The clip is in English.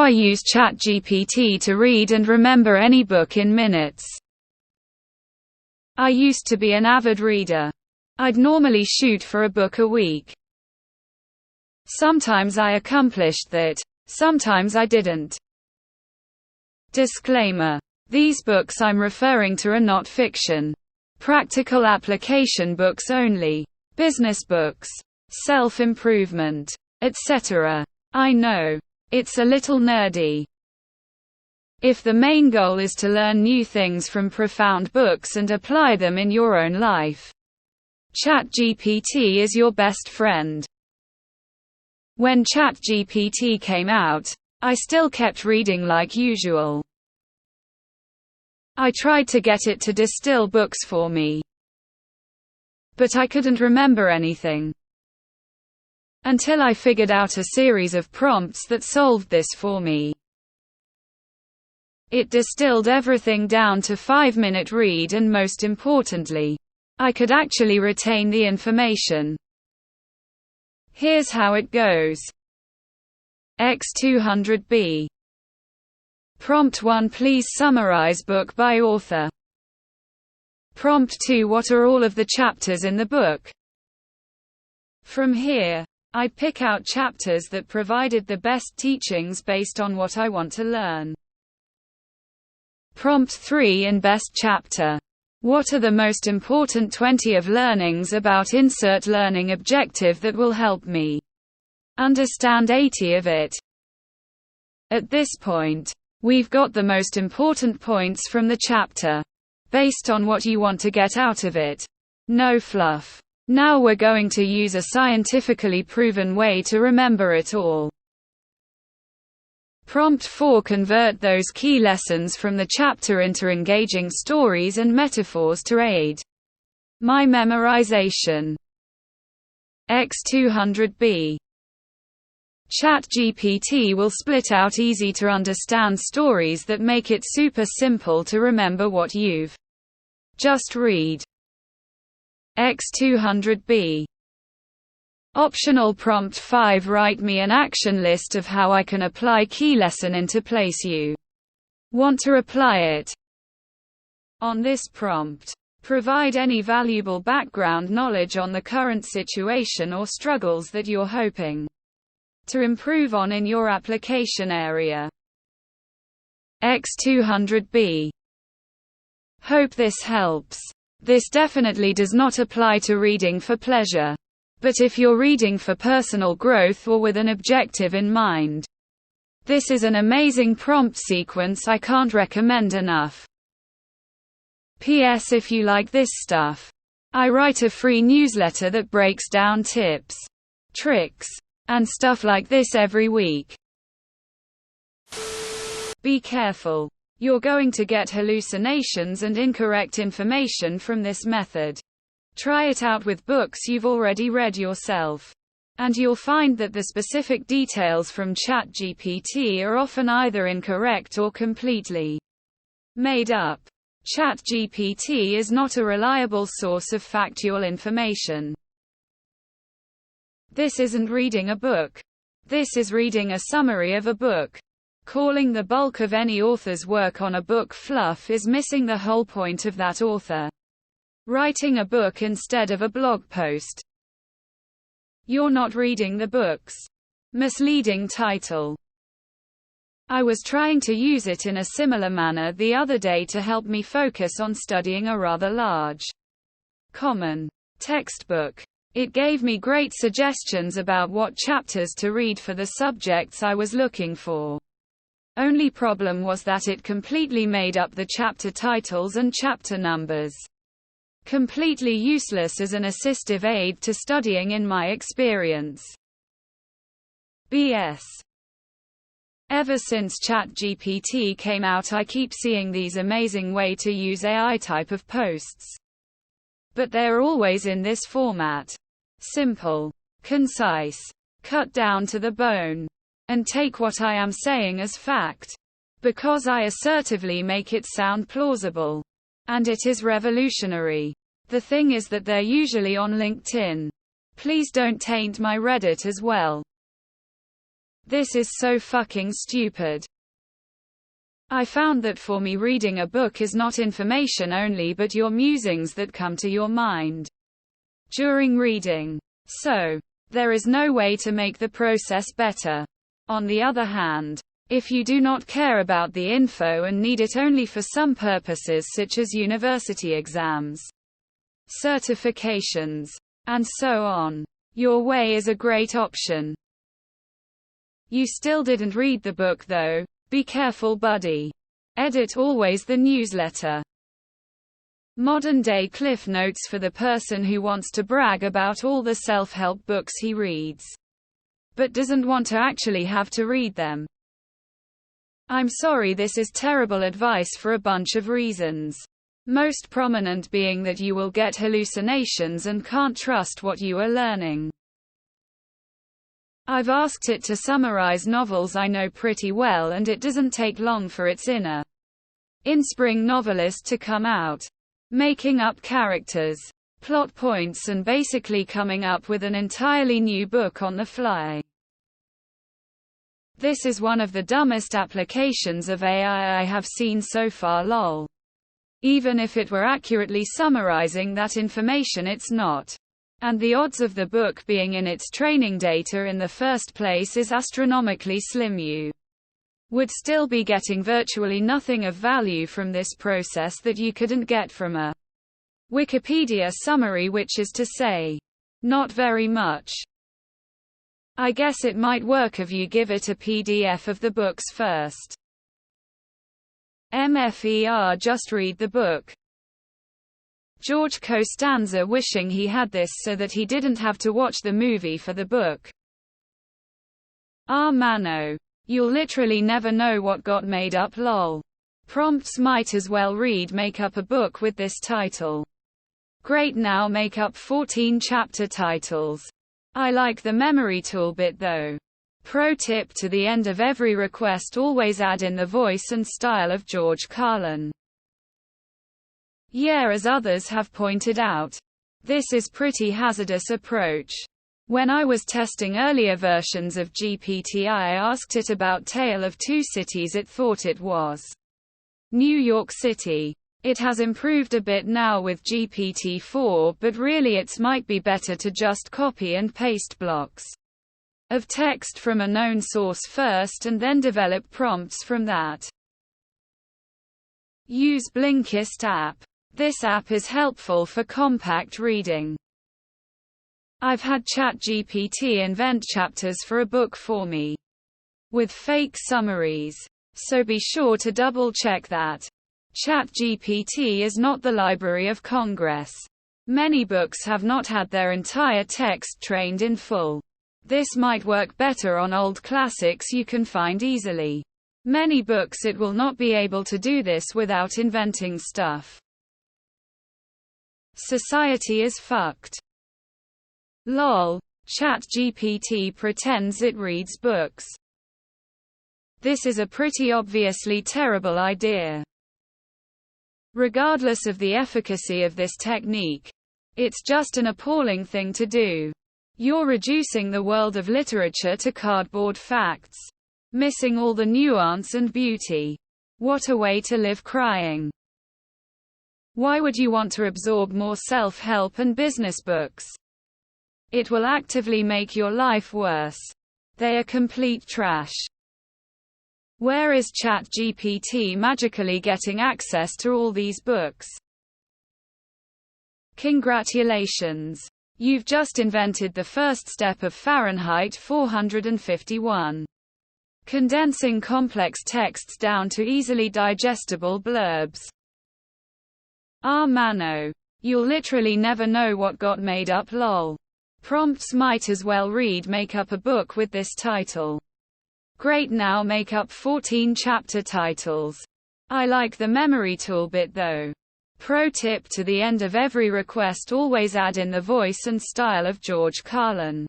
I use ChatGPT to read and remember any book in minutes. I used to be an avid reader. I'd normally shoot for a book a week. Sometimes I accomplished that, sometimes I didn't. Disclaimer. These books I'm referring to are not fiction. Practical application books only. Business books. Self-improvement. Etc. I know. It's a little nerdy. If the main goal is to learn new things from profound books and apply them in your own life, ChatGPT is your best friend. When ChatGPT came out, I still kept reading like usual. I tried to get it to distill books for me, but I couldn't remember anything. Until I figured out a series of prompts that solved this for me. It distilled everything down to 5-minute read, and most importantly, I could actually retain the information. Here's how it goes. X200B. Prompt 1. Please summarize book by author. Prompt 2. What are all of the chapters in the book? From here, I pick out chapters that provided the best teachings based on what I want to learn. Prompt 3. In best chapter. What are the most important 20 of learnings about insert learning objective that will help me understand 80 of it? At this point, we've got the most important points from the chapter, based on what you want to get out of it. No fluff. Now we're going to use a scientifically proven way to remember it all. Prompt 4. Convert those key lessons from the chapter into engaging stories and metaphors to aid my memorization. X200B. ChatGPT will split out easy-to-understand stories that make it super simple to remember what you've just read. X200B. Optional prompt 5. Write me an action list of how I can apply key lesson into place you want to apply it. On this prompt, provide any valuable background knowledge on the current situation or struggles that you're hoping to improve on in your application area. X200B. Hope this helps. This definitely does not apply to reading for pleasure. But if you're reading for personal growth or with an objective in mind, this is an amazing prompt sequence I can't recommend enough. P.S. If you like this stuff, I write a free newsletter that breaks down tips, tricks, and stuff like this every week. Be careful. You're going to get hallucinations and incorrect information from this method. Try it out with books you've already read yourself, and you'll find that the specific details from ChatGPT are often either incorrect or completely made up. ChatGPT is not a reliable source of factual information. This isn't reading a book. This is reading a summary of a book. Calling the bulk of any author's work on a book fluff is missing the whole point of that author writing a book instead of a blog post. You're not reading the books. Misleading title. I was trying to use it in a similar manner the other day to help me focus on studying a rather large, common textbook. It gave me great suggestions about what chapters to read for the subjects I was looking for. Only problem was that it completely made up the chapter titles and chapter numbers. Completely useless as an assistive aid to studying in my experience. BS. Ever since ChatGPT came out, I keep seeing these amazing way to use AI type of posts. But they're always in this format. Simple, concise, cut down to the bone, and take what I am saying as fact. Because I assertively make it sound plausible. And it is revolutionary. The thing is that they're usually on LinkedIn. Please don't taint my Reddit as well. This is so fucking stupid. I found that for me reading a book is not information only but your musings that come to your mind during reading. So, there is no way to make the process better. On the other hand, if you do not care about the info and need it only for some purposes such as university exams, certifications, and so on, your way is a great option. You still didn't read the book though. Be careful, buddy. Edit always the newsletter. Modern-day Cliff Notes for the person who wants to brag about all the self-help books he reads, but doesn't want to actually have to read them. I'm sorry, this is terrible advice for a bunch of reasons. Most prominent being that you will get hallucinations and can't trust what you are learning. I've asked it to summarize novels I know pretty well and it doesn't take long for its inner in-spring novelist to come out, making up characters, plot points and basically coming up with an entirely new book on the fly. This is one of the dumbest applications of AI I have seen so far, lol. Even if it were accurately summarizing that information, it's not. And the odds of the book being in its training data in the first place is astronomically slim. You would still be getting virtually nothing of value from this process that you couldn't get from a Wikipedia summary, which is to say, not very much. I guess it might work if you give it a PDF of the books first. MFER, just read the book. George Costanza wishing he had this so that he didn't have to watch the movie for the book. Mano. You'll literally never know what got made up, lol. Prompts might as well read make up a book with this title. Great, now make up 14 chapter titles. I like the memory tool bit though. Pro tip: to the end of every request always add in the voice and style of George Carlin. Yeah, as others have pointed out, this is pretty hazardous approach. When I was testing earlier versions of GPT, I asked it about Tale of Two Cities. It thought it was New York City. It has improved a bit now with GPT-4, but really it might be better to just copy and paste blocks of text from a known source first and then develop prompts from that. Use Blinkist app. This app is helpful for compact reading. I've had ChatGPT invent chapters for a book for me with fake summaries, so be sure to double-check that. ChatGPT is not the Library of Congress. Many books have not had their entire text trained in full. This might work better on old classics you can find easily. Many books it will not be able to do this without inventing stuff. Society is fucked. Lol. ChatGPT pretends it reads books. This is a pretty obviously terrible idea. Regardless of the efficacy of this technique, it's just an appalling thing to do. You're reducing the world of literature to cardboard facts, missing all the nuance and beauty. What a way to live, crying. Why would you want to absorb more self-help and business books? It will actively make your life worse. They are complete trash. Where is ChatGPT magically getting access to all these books? Congratulations. You've just invented the first step of Fahrenheit 451. Condensing complex texts down to easily digestible blurbs. Mano. You'll literally never know what got made up, lol. Prompts might as well read make up a book with this title. Great, now make up 14 chapter titles. I like the memory tool bit though. Pro tip: to the end of every request always add in the voice and style of George Carlin.